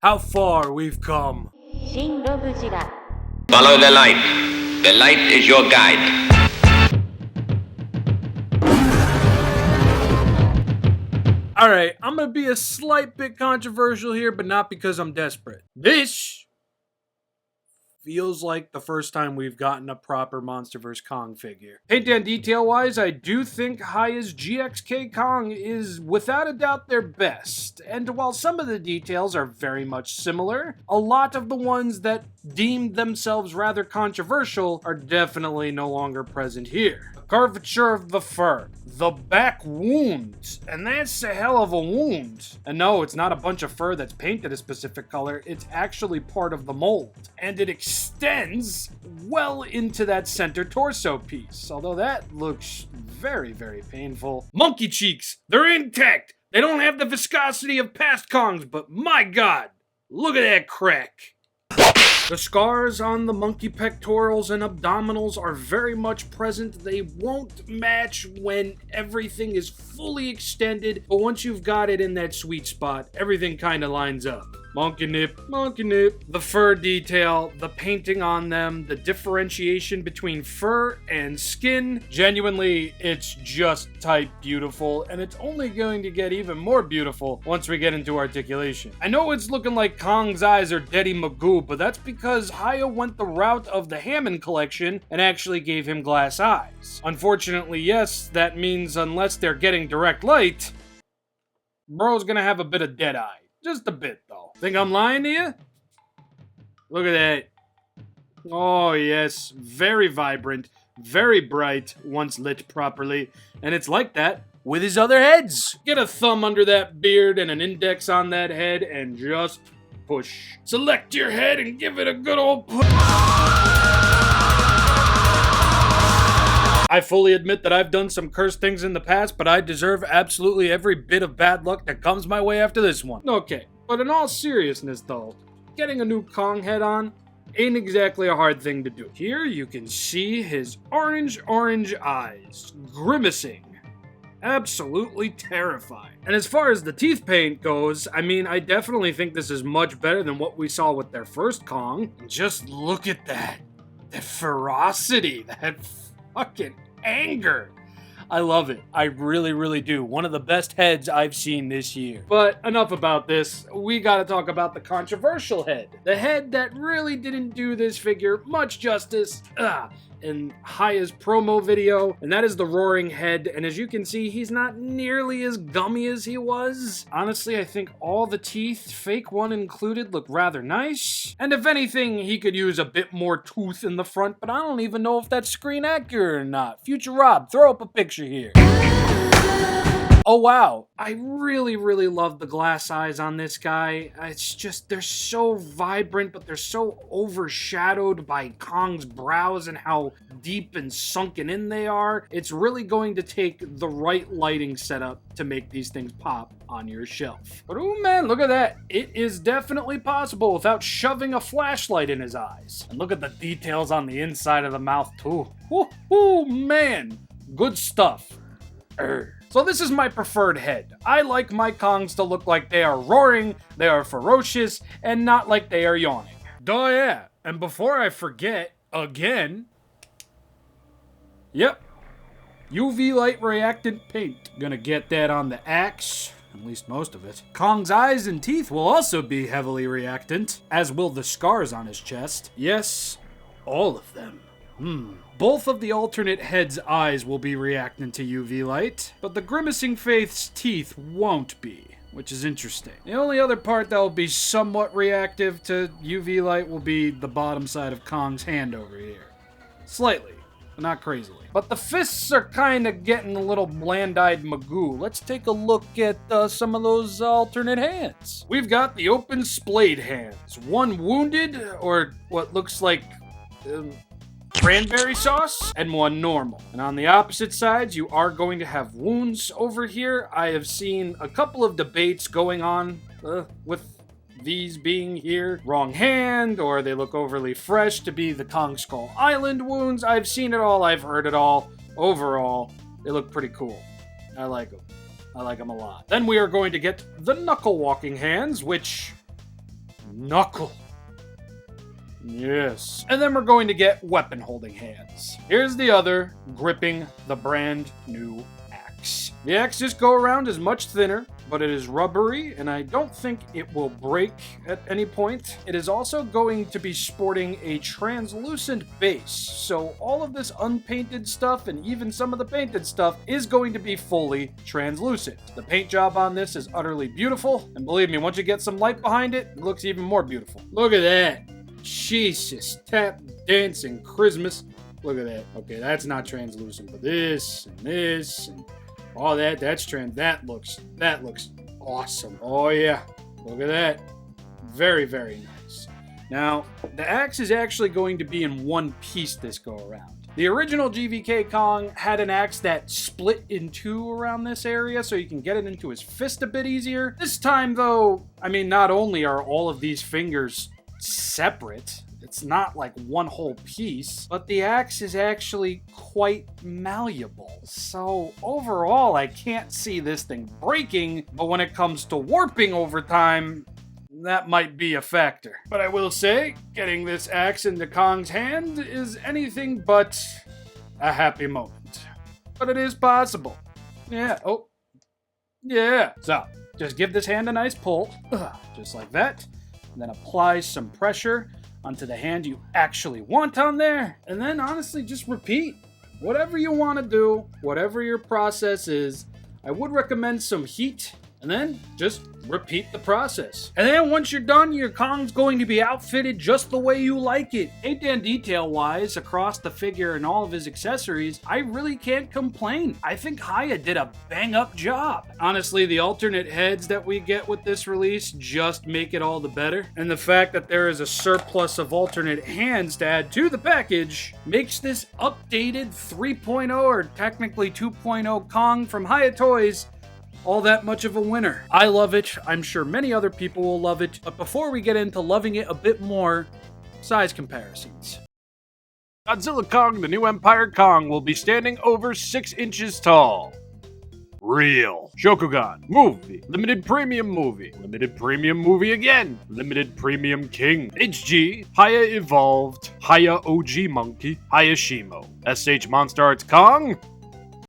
how far we've come. Follow the light. The light is your guide. Alright, I'm gonna be a slight bit controversial here, but not because I'm desperate. This feels like the first time we've gotten a proper MonsterVerse Kong figure. Paint and detail-wise, I do think Hiya's GXK Kong is without a doubt their best. And while some of the details are very much similar, a lot of the ones that deemed themselves rather controversial are definitely no longer present here. The curvature of the fur, the back wound, and that's a hell of a wound. And no, it's not a bunch of fur that's painted a specific color, it's actually part of the mold. And it extends well into that center torso piece, although that looks very, very painful. Monkey cheeks, they're intact. They don't have the viscosity of past Kongs, but my god, look at that crack. The scars on the monkey pectorals and abdominals are very much present. They won't match when everything is fully extended, but once you've got it in that sweet spot, everything kind of lines up. Monkey nip, monkey nip. The fur detail, the painting on them, the differentiation between fur and skin. Genuinely, it's just type beautiful, and it's only going to get even more beautiful once we get into articulation. I know it's looking like Kong's eyes are Daddy Magoo, but that's because Hiya went the route of the Hammond collection and actually gave him glass eyes. Unfortunately, yes, that means unless they're getting direct light, bro's gonna have a bit of dead eye. Just a bit, though. Think I'm lying to you? Look at that. Oh, yes. Very vibrant, very bright, once lit properly. And it's like that with his other heads. Get a thumb under that beard and an index on that head and just push. Select your head and give it a good old push. I fully admit that I've done some cursed things in the past, but I deserve absolutely every bit of bad luck that comes my way after this one. Okay, but in all seriousness though, getting a new Kong head on ain't exactly a hard thing to do. Here you can see his orange eyes, grimacing. Absolutely terrifying. And as far as the teeth paint goes, I mean, I definitely think this is much better than what we saw with their first Kong. Just look at that. The ferocity, that fucking anger. I love it. I really, really do. One of the best heads I've seen this year. But enough about this. We gotta talk about the controversial head. The head that really didn't do this figure much justice in Hiya's promo video, and that is the roaring head. And as you can see, he's not nearly as gummy as he was. Honestly, I think all the teeth, fake one included, look rather nice. And if anything, he could use a bit more tooth in the front, but I don't even know if that's screen accurate or not. Future Rob, throw up a picture here. Oh wow, I really, really love the glass eyes on this guy. It's just, they're so vibrant, but they're so overshadowed by Kong's brows and how deep and sunken in they are. It's really going to take the right lighting setup to make these things pop on your shelf. But oh man, look at that. It is definitely possible without shoving a flashlight in his eyes. And look at the details on the inside of the mouth too. Oh man, good stuff. So this is my preferred head. I like my Kongs to look like they are roaring, they are ferocious, and not like they are yawning. Duh, yeah. And before I forget, again, yep, UV light reactant paint. Gonna get that on the axe, at least most of it. Kong's eyes and teeth will also be heavily reactant, as will the scars on his chest. Yes, all of them. Both of the alternate head's eyes will be reactant to UV light, but the grimacing faith's teeth won't be, which is interesting. The only other part that will be somewhat reactive to UV light will be the bottom side of Kong's hand over here. Slightly, but not crazily. But the fists are kind of getting a little bland-eyed Magoo. Let's take a look at some of those alternate hands. We've got the open splayed hands. One wounded, or what looks like cranberry sauce, and one normal. And on the opposite sides, you are going to have wounds over here. I have seen a couple of debates going on with these being here. Wrong hand, or they look overly fresh to be the Kong Skull Island wounds. I've seen it all, I've heard it all. Overall, they look pretty cool. I like them. I like them a lot. Then we are going to get the knuckle walking hands, which knuckle. Yes. And then we're going to get weapon holding hands. Here's the other, gripping the brand new axe. The axes go around is much thinner, but it is rubbery, and I don't think it will break at any point. It is also going to be sporting a translucent base, so all of this unpainted stuff and even some of the painted stuff is going to be fully translucent. The paint job on this is utterly beautiful, and believe me, once you get some light behind it, it looks even more beautiful. Look at that. Jesus, tap dancing Christmas. Look at that. Okay, that's not translucent, but this and all that looks awesome. Oh yeah, look at that. Very, very nice. Now, the axe is actually going to be in one piece this go around. The original GVK Kong had an axe that split in two around this area, so you can get it into his fist a bit easier. This time though, I mean, not only are all of these fingers separate, it's not like one whole piece, but the axe is actually quite malleable. So overall, I can't see this thing breaking, but when it comes to warping over time, that might be a factor. But I will say, getting this axe into Kong's hand is anything but a happy moment. But it is possible. Yeah, oh. Yeah. So, just give this hand a nice pull, just like that. And then apply some pressure onto the hand you actually want on there. And then honestly, just repeat. Whatever you want to do, whatever your process is, I would recommend some heat. And then just repeat the process. And then once you're done, your Kong's going to be outfitted just the way you like it. AShinyObject detail-wise, across the figure and all of his accessories, I really can't complain. I think Hiya did a bang-up job. Honestly, the alternate heads that we get with this release just make it all the better. And the fact that there is a surplus of alternate hands to add to the package makes this updated 3.0 or technically 2.0 Kong from Hiya Toys all that much of a winner. I love it. I'm sure many other people will love it. But before we get into loving it a bit more, size comparisons. Godzilla Kong, the new Empire Kong, will be standing over 6 inches tall. Real. Shokugan. Movie. Limited premium movie. Limited premium movie again. Limited premium king. HG. Hiya Evolved. Hiya OG Monkey. Hiya Shimo. SH Monster Arts Kong.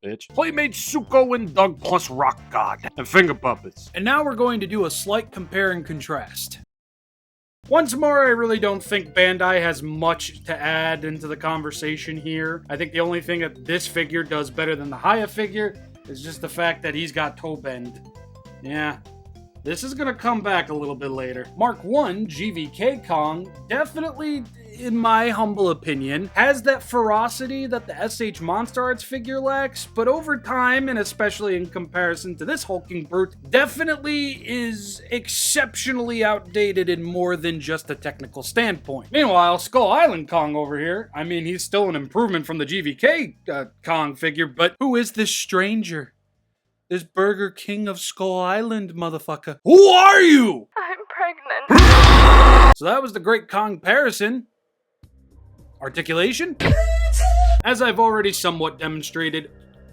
Bitch. Playmate Suko and Doug plus Rock God. And finger puppets. And now we're going to do a slight compare and contrast. Once more, I really don't think Bandai has much to add into the conversation here. I think the only thing that this figure does better than the Hiya figure is just the fact that he's got toe bend. Yeah. This is gonna come back a little bit later. Mark 1 GVK Kong definitely, in my humble opinion, has that ferocity that the SH Monster Arts figure lacks, but over time, and especially in comparison to this hulking brute, definitely is exceptionally outdated in more than just a technical standpoint. Meanwhile, Skull Island Kong over here, I mean, he's still an improvement from the GVK Kong figure, but who is this stranger? This Burger King of Skull Island, motherfucker. Who are you? I'm pregnant. So that was the great Kong comparison. Articulation? As I've already somewhat demonstrated,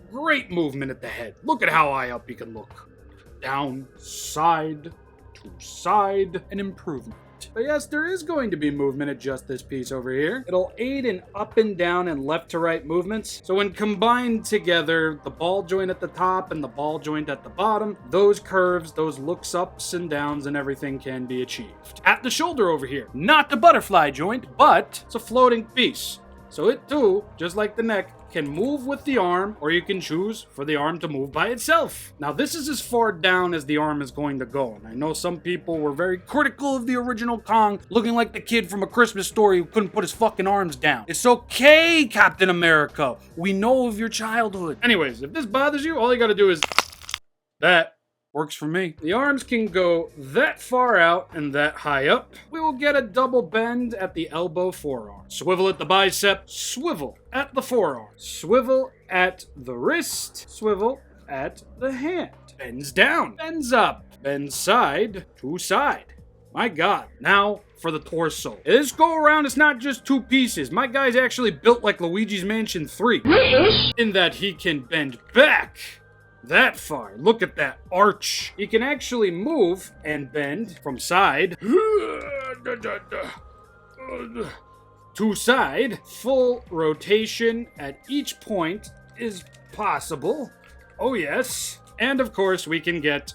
great movement at the head. Look at how high up he can look. Down, side, to side, an improvement. But yes, there is going to be movement at just this piece over here. It'll aid in up and down and left to right movements. So when combined together, the ball joint at the top and the ball joint at the bottom, those curves, those looks ups and downs and everything can be achieved. At the shoulder over here, not the butterfly joint, but it's a floating piece. So it too, just like the neck, can move with the arm, or you can choose for the arm to move by itself. Now this is as far down as the arm is going to go, and I know some people were very critical of the original Kong, looking like the kid from A Christmas Story who couldn't put his fucking arms down. It's okay, Captain America. We know of your childhood. Anyways, if this bothers you, all you gotta do is that. Works for me. The arms can go that far out and that high up. We will get a double bend at the elbow forearm. Swivel at the bicep, swivel at the forearm. Swivel at the wrist, swivel at the hand. Bends down, bends up, bends side to side. My God. Now for the torso. This go around is not just 2 pieces. My guy's actually built like Luigi's Mansion 3. In that he can bend back that far. Look at that arch. He can actually move and bend from side To side, full rotation at each point is possible. Oh yes. And of course we can get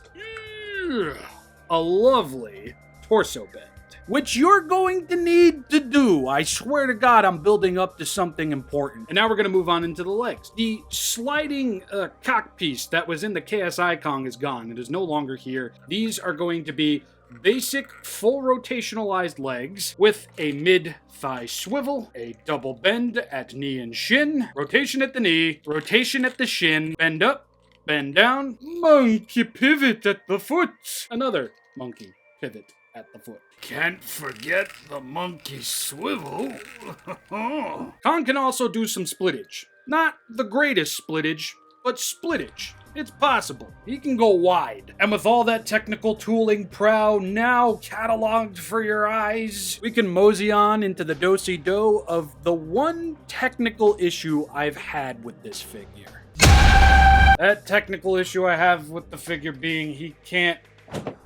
a lovely torso bend, which you're going to need to do. I swear to God, I'm building up to something important. And now we're going to move on into the legs. The sliding cock piece that was in the KSI Kong is gone. It is no longer here. These are going to be basic full rotationalized legs with a mid-thigh swivel, a double bend at knee and shin, rotation at the knee, rotation at the shin, bend up, bend down, monkey pivot at the foot. Another monkey pivot at the foot. Can't forget the monkey swivel. Kong can also do some splittage. Not the greatest splittage, but splittage. It's possible. He can go wide. And with all that technical tooling prow now cataloged for your eyes, we can mosey on into the do-si-do of the one technical issue I've had with this figure. That technical issue I have with the figure being he can't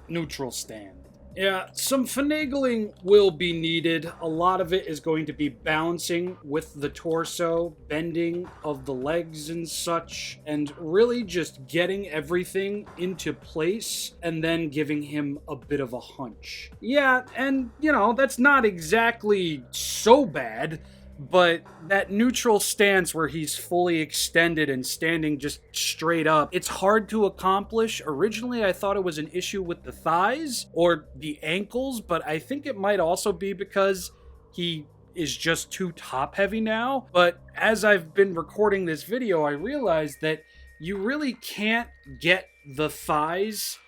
neutral stand. Yeah, some finagling will be needed. A lot of it is going to be balancing with the torso, bending of the legs and such, and really just getting everything into place and then giving him a bit of a hunch. Yeah, and, you know, that's not exactly so bad, but that neutral stance where he's fully extended and standing just straight up, it's hard to accomplish. Originally, I thought it was an issue with the thighs or the ankles, but I think it might also be because he is just too top heavy now. But as I've been recording this video, I realized that you really can't get the thighs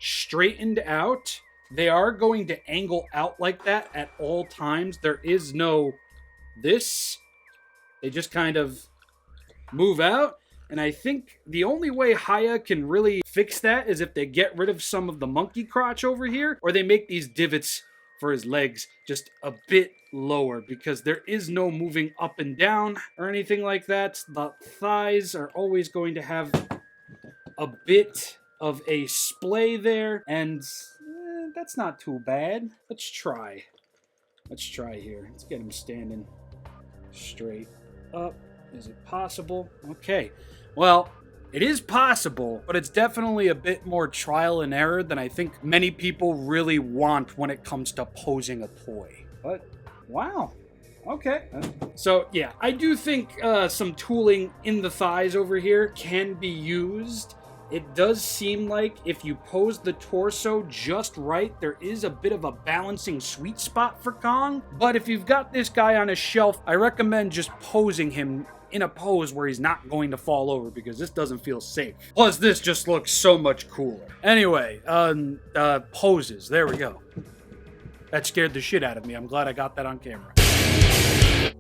straightened out. They are going to angle out like that at all times. There is no this. They just kind of move out. And I think the only way Hiya can really fix that is if they get rid of some of the monkey crotch over here, or they make these divots for his legs just a bit lower, because there is no moving up and down or anything like that. The thighs are always going to have a bit of a splay there, and that's not too bad. Let's try here. Let's get him standing straight up. Is it possible? Okay. Well, it is possible, but it's definitely a bit more trial and error than I think many people really want when it comes to posing a toy. But, wow. Okay. So, yeah, I do think some tooling in the thighs over here can be used. It does seem like if you pose the torso just right, there is a bit of a balancing sweet spot for Kong. But if you've got this guy on a shelf, I recommend just posing him in a pose where he's not going to fall over, because this doesn't feel safe. Plus, this just looks so much cooler. Anyway, poses. There we go. That scared the shit out of me. I'm glad I got that on camera.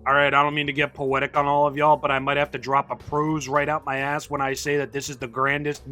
Alright, I don't mean to get poetic on all of y'all, but I might have to drop a prose right out my ass when I say that this is the grandest,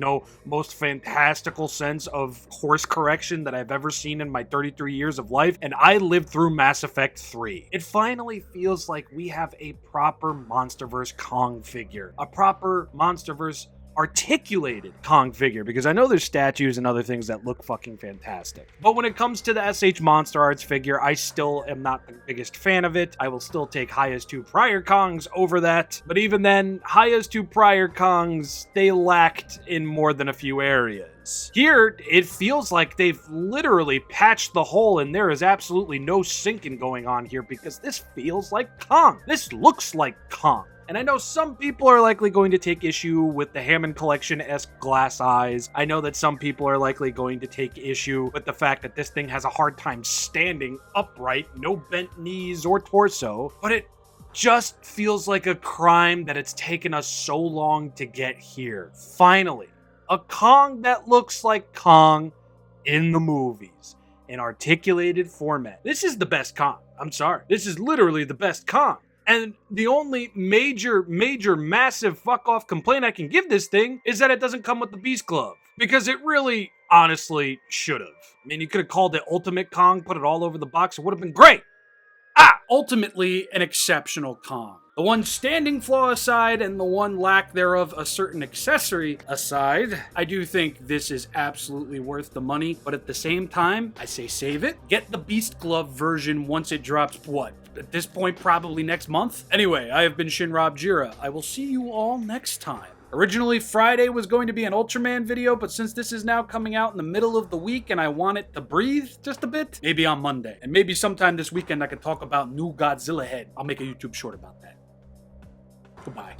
most fantastical sense of course correction that I've ever seen in my 33 years of life, and I lived through Mass Effect 3. It finally feels like we have a proper MonsterVerse Kong figure. A proper MonsterVerse articulated Kong figure, because I know there's statues and other things that look fucking fantastic. But when it comes to the AShinyObject figure, I still am not the biggest fan of it. I will still take Hiya's two prior Kongs over that. But even then, Hiya's two prior Kongs, they lacked in more than a few areas. Here, it feels like they've literally patched the hole and there is absolutely no sinking going on here, because this feels like Kong. This looks like Kong. And I know some people are likely going to take issue with the Hammond Collection-esque glass eyes. I know that some people are likely going to take issue with the fact that this thing has a hard time standing upright, no bent knees or torso, but it just feels like a crime that it's taken us so long to get here. Finally, a Kong that looks like Kong in the movies, in articulated format. This is the best Kong. I'm sorry. This is literally the best Kong. And the only major, massive fuck-off complaint I can give this thing is that it doesn't come with the Beast Glove. Because it really, honestly, should have. I mean, you could have called it Ultimate Kong, put it all over the box, it would have been great. Ultimately, an exceptional Kong. The one standing flaw aside and the one lack thereof a certain accessory aside, I do think this is absolutely worth the money, but at the same time, I say save it. Get the Beast Glove version once it drops, what? At this point, probably next month? Anyway, I have been ShinRobJira. I will see you all next time. Originally, Friday was going to be an Ultraman video, but since this is now coming out in the middle of the week and I want it to breathe just a bit, maybe on Monday. And maybe sometime this weekend I can talk about new Godzilla head. I'll make a YouTube short about that. Goodbye.